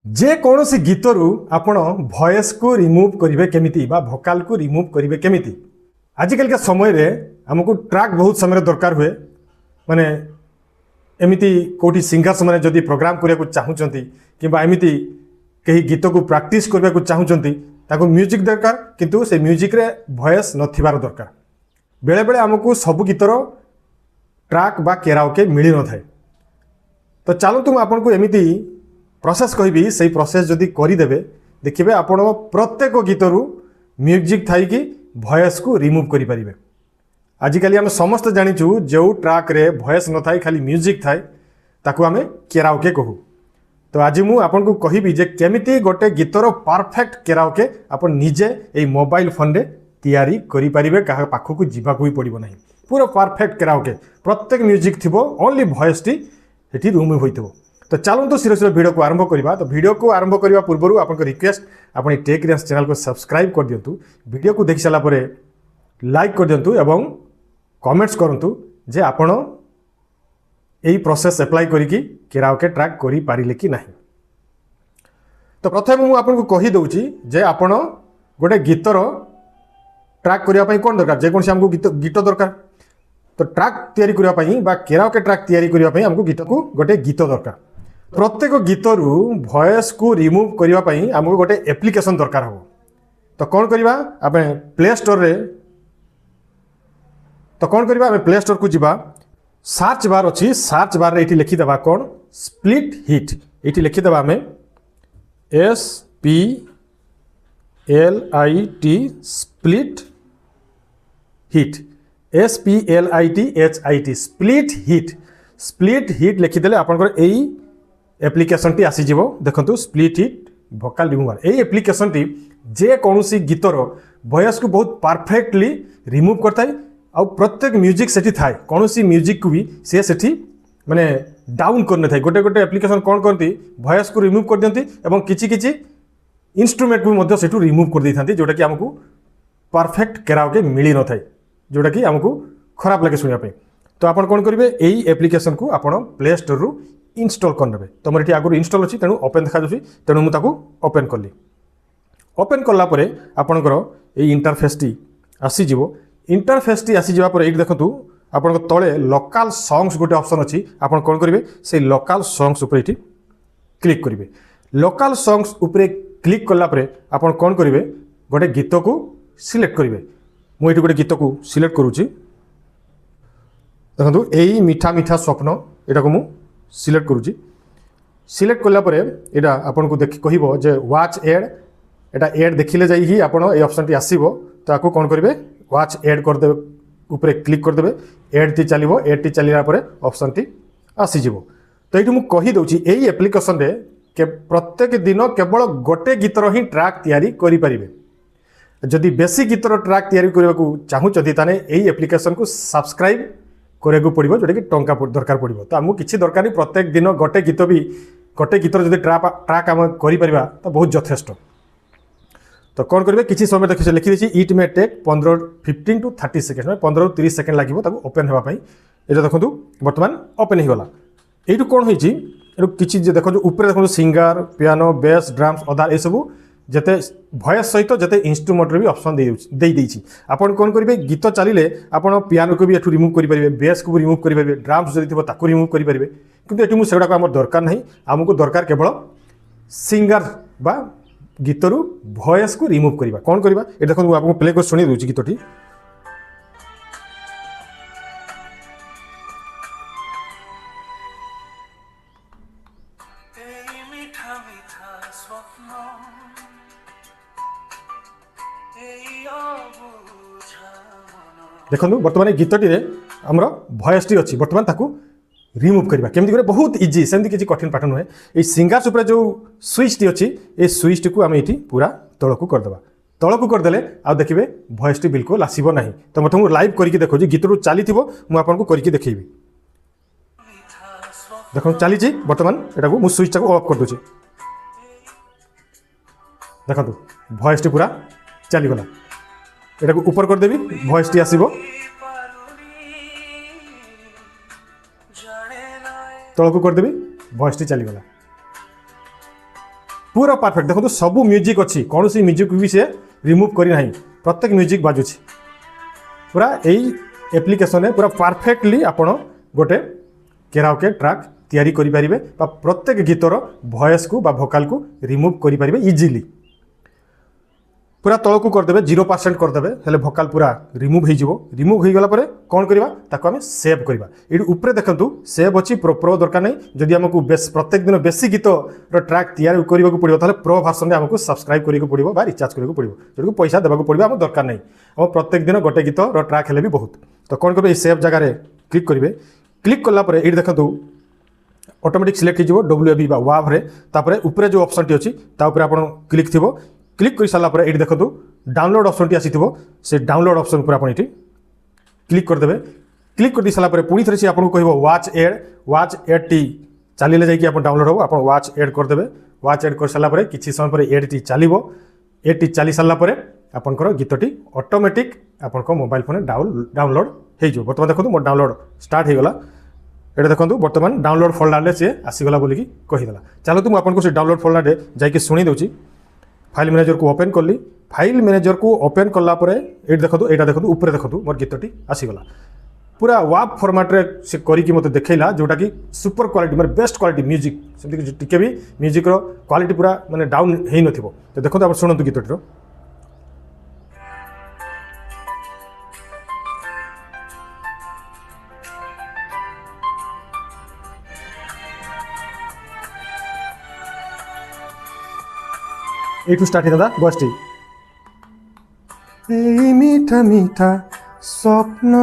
जे कौन सी गीतरू आपण वॉइस को रिमूव करेंगे केमिति बा भोकाल को रिमूव करेंगे केमिति। आजिकल के समय रे हमको ट्रैक बहुत समय दरकार हुए माने एमिति कोठी सिंगर्स माने जदि प्रोग्राम करिया को चाहउचंती किबा एमिति कहीं गीत को प्रैक्टिस करबा को चाहउचंती ताको म्यूजिक दरकार किंतु से म्यूजिक रे वॉइस नथिबार दरकार। बेले बेले हमको सब गीतर ट्रैक बा केराओके मिली न थाए। तो चलो तुम आपन को एमिति प्रोसेस कहबी से प्रोसेस जदि करदेवे देखिए आपण प्रत्येक गीतरू म्यूजिक थाई कि वॉइस को रिमूव करें। आजिकल आम समस्त जाचु जो ट्रैक रे वॉइस न थाई खाली म्यूजिक थाए ताकू आम केराओके कहू। तो आज मुझे आपन को कहबी जे केमिति गोटे गीतर परफेक्ट केराओके आपण निजे ए मोबाइल फोन रे तैयारी करि परिबे कहा पाखो को जीवाक भी पड़ो ना। पूरा परफेक्ट केराओके प्रत्येक म्यूजिक थिबो ओनली वॉइस टी एठी रिमूव होइतबो। तो चलते शिरो शिरो वीडियो को आरंभ करवा। तो वीडियो को आरंभ करने पूर्व आपको रिक्वेस्ट अपनी टेक रियास चैनल को सब्सक्राइब कर दिंतु। वीडियो को देखि सारा परे लाइक कर दिंतु एवं कमेंट्स करंतु जे आपण एई प्रोसेस अप्लाई करिकि केराओके ट्रैक करि पारिले कि नाही। तो प्रथम मु आपन को कहि दउची जे आपण गोटे गीतर ट्रैक करिया पई कोन दरकार जे कोन से हमको गीत दरकार। तो ट्रैक तैयारी करिया पई बा केराओके ट्रैक तैयारी करिया पई हमको गीत को गोटे गीत दरकार। प्रत्येक गीतरू वॉइस को रिमूव करने आमको गोटे एप्लिकेशन दरकार हो। तो कौन करवा आम प्ले स्टोर रे तो कौन करवा आम प्ले स्टोर को जीवा सर्च बार अच्छी सर्च बार रे लिखिदेवा कौन स्प्लिट हिट ये लिखिदेवा आम SPLIT split hit SPLITHIT split hit लिखिदेले आपनकर एई एप्लिकेशन टी आसी जीवो। देखंतु स्प्लिट हिट वोकल रिमूवर ए एप्लिकेशन टी जे कौनसी गीतर वॉइस को बहुत परफेक्टली रिमूव करता है। आ प्रत्येक म्यूजिक सेठी थाए कौनसी म्यूजिक को भी सी सेठी माने डाउन करने थाए। गोटे गोटे एप्लिकेशन कौन करती वॉइस को रिमूव कर दियंती एवं किछि किछि इंस्ट्रूमेंट को मध्य सेठू रिमूव कर देथांती जोटा कि हमको परफेक्ट केराओके मिली न थाए जोटा कि हमको खराब लगे सुनिया पे। तो आपण कौन करेंगे एई एप्लिकेशन को आपण प्ले स्टोर रु इंस्टॉल करने। तो मोर ये आगु इंस्टॉल अच्छी तेणु ओपन देखा जाऊँगी तेणु मुझे ओपन कली। ओपन कलापर आपणकर ये इंटरफेस टी आसीज इंटरफेस टी आसीजा ये देखूँ आप तले लोकल सॉन्ग्स गोटे ऑप्शन अच्छी आप कौन करेंगे से लोकल सॉन्ग्स उपर ये क्लिक करेंगे। लोकल सॉन्ग्स उपर क्लिक कलापर आप कौन करेंगे गोटे गीत को सिलेक्ट करेंगे। मुझे गोटे गीत को सिलेक्ट करुच्ची देखो यही मीठा मीठा स्वप्न यहाँ को मुझे सिलेक्ट करुच्ची। सिलेक्ट कलापर यहाँ आपन को देख कह जे वाच एड एटा एड देखिले जाई ही आपण ए ऑप्शन टी आसीबो। तो आपको कौन करेंगे वाच एड करदे ऊपर क्लिक करदे एड टी चलो एड टी चलला पर ऑप्शन टी आसीज। तो ये मुझे कही दूची यही एप्लिकेशन रे के प्रत्येक दिन केवल गोटे गीतर ही ट्रैक तैयारी करि परिबे। जदि बेसी गीतर ट्रैक तैयारी करने को चाहूँगी ताने यही एप्लिकेशन को सब्सक्राइब କରିବାକୁ पड़ो जोटा कि टंका दरकार पड़ो। तो आमको किसी दरकार नहीं प्रत्येक दिन गोटे गीत भी गोटे गीतर जब ट्रैक आम कर तो बहुत यथेष्ट। तो कौन करेंगे किसी समय देखिए लिखी दी it may take 15 to 30 second 15 to 30 second लगे ओपन होगापी। ये देखो बर्तमान ओपन होगा। यू कौन होती किसी देखो ऊपर देखो सिंगर पियानो बेस ड्राम्स अदार ये सब जिते वॉइस सहित जिते इंस्ट्रूमेंट भी ऑप्शन दे आपन कौन करेंगे गीत चलिए आपन पियानो को भी एठू रिमूव करेंगे बेस को भी रिमूव करेंगे ड्राम्स जब थी ताकू रिमूव करेंगे। किंतु ये सेगुड़ा आम दरकार नहीं आमको दरकार केवल सिंगर बा गीतरू वॉइस को रिमूव करवा। कौन करवा ये देखो आपको प्ले कर शुणी दूसरी गीतटी देखो बर्तमान गीतटी आमर वॉइस टी अच्छी बर्तमान ताकू रिमूव करवा केमती करे बहुत इजी सेमती किसी कठिन पाठ नुहे। ये सिंगार्स उपर जो स्विच टी अच्छी ये स्विच टी को आम ये पूरा तलकू करदे तलकू करदे आ देखिए वॉइस टी बिल्कुल आसब ना। तो मैं तुमको लाइव करके देखो गीतरू चली मुझे करके देखी देखो चली बर्तमान यहाँ को स्विच टाक ऑफ कर दूसरी देखो वॉइस टी पूरा चलीगला। यहाँ को ऊपर करदेवी वॉइस टी आसब तलकू करदेवी वॉइस टी चलीगला। पूरा परफेक्ट देखो सब म्यूजिक अच्छी कौन सी म्यूजिक भी से रिमूव करना प्रत्येक म्यूजिक बाजुची पूरा यही एप्लिकेशन पूरा परफेक्टली आपण गोटे केराओके ट्रैक तैयारी करि परिबे बा प्रत्येक गीतर वॉइस को बा भोकाल को रिमूव करि परिबे इजीली पूरा तलक को करदेबे 0% करदेबे हेले भोकाल पूरा रिमूव हो गला परे कौन करबा ताको आमे सेव करबा एडी ऊपर देखंतु सेव अछि प्रो दरकार नै जदि हमकु प्रत्येक दिन बेसी गीत रो ट्रैक तैयारी करबा को पड़िबो ताले प्रो वर्जन रे हमकु सब्सक्राइब करिको पड़िबो बा रिचार्ज करिको पड़िबो जदि पैसा देबा को पड़िबो हम दरकार नै हम प्रत्येक दिन गोटे गीत रो ट्रैक हेले भी बहुत तो कौन करबे सेव जगह रे क्लिक करिवे क्लिक करला परे एडी देखंतु ऑटोमेटिक सिलेक्ट हो WAV बा वाव रे तापरे ऊपर जो ऑप्शन टी अछि ता ऊपर आपण क्लिक थिबो क्लिक कर सारा पर ये देखो डाउनलोड ऑप्शन टी आसी से डाउनलोड ऑप्शन पर आप क्लिक करदे क्लिक कर सारा पर पुणी थे से आपको कह वाच एड टी चलिए जाकि डाउनलोड हो आप वाच एड करदे वाच एड कर सारा पर किसी समय पर एड टी चलो एड टी चली सारापर आपंकर गीतटी ऑटोमेटिक आप मोबाइल फोन डाउनलोड हो बर्तमान देखो मोर डाउनलोड स्टार्ट हो गला ये देखो बर्तमान डाउनलोड फोल्डर सी आसीगला बोलिकी कहीदेला चलो मुझे से डाउनलोड फोल्डर जाकि शुणी दूसरी फाइल मैनेजर को ओपन कली फाइल मैनेजर को ओपन कलापर ये देखो यहाँ देखो ऊपर देखो मोर गीतटी आसीगला पूरा वाप फॉर्मेट रे से करिकी मते देखैला जोटा कि सुपर क्वालिटी माने बेस्ट क्वालिटी म्यूजिक सेमति टिके भी म्यूजिक रो क्वालिटी पूरा माने डाउन हेई नथिबो तो देखो आप सुनंतु गीतटी रो एठू स्टार्ट होता गोष्ठी मीठा मीठा स्वप्न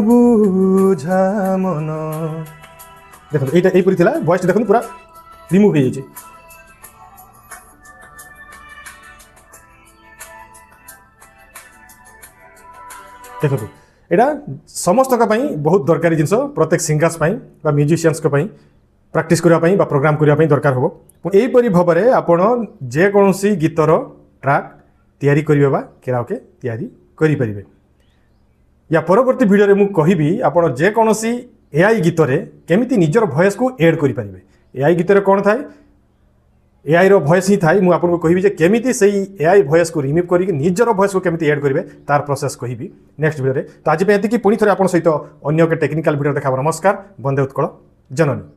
बुझा मन देखो यहाँ यहीपरी थी वॉइस देखो पूरा रिमूव हो जाए देखो यहाँ समस्त बहुत दरकारी जिनस प्रत्येक सिंगर्स म्यूजिशियंस प्रैक्टिस करने प्रोग्राम करने दरकार हो यहीपरी भाव में आपण जेकोसी गीतर ट्रैक तैयारी करेंगे बा केराओके तैयारी करें या परवर्ती वीडियो में मुझे आपड़ जेकोसी एआई गीतर केमिति निजर वॉइस को ऐड करें एआई गीतर कौन थाए एआई रो वॉइस ही थाए मुझे आपको कहि केमिति से एआई वॉइस को रिमूव करके निजर वॉइस को केमिति ऐड करेंगे तार प्रोसेस कहि नेक्स्ट वीडियो में तो आज ये पुणी थे आप सहित अन्य टेक्निकल वीडियो देखा नमस्कार वंदे उत्कल जननी।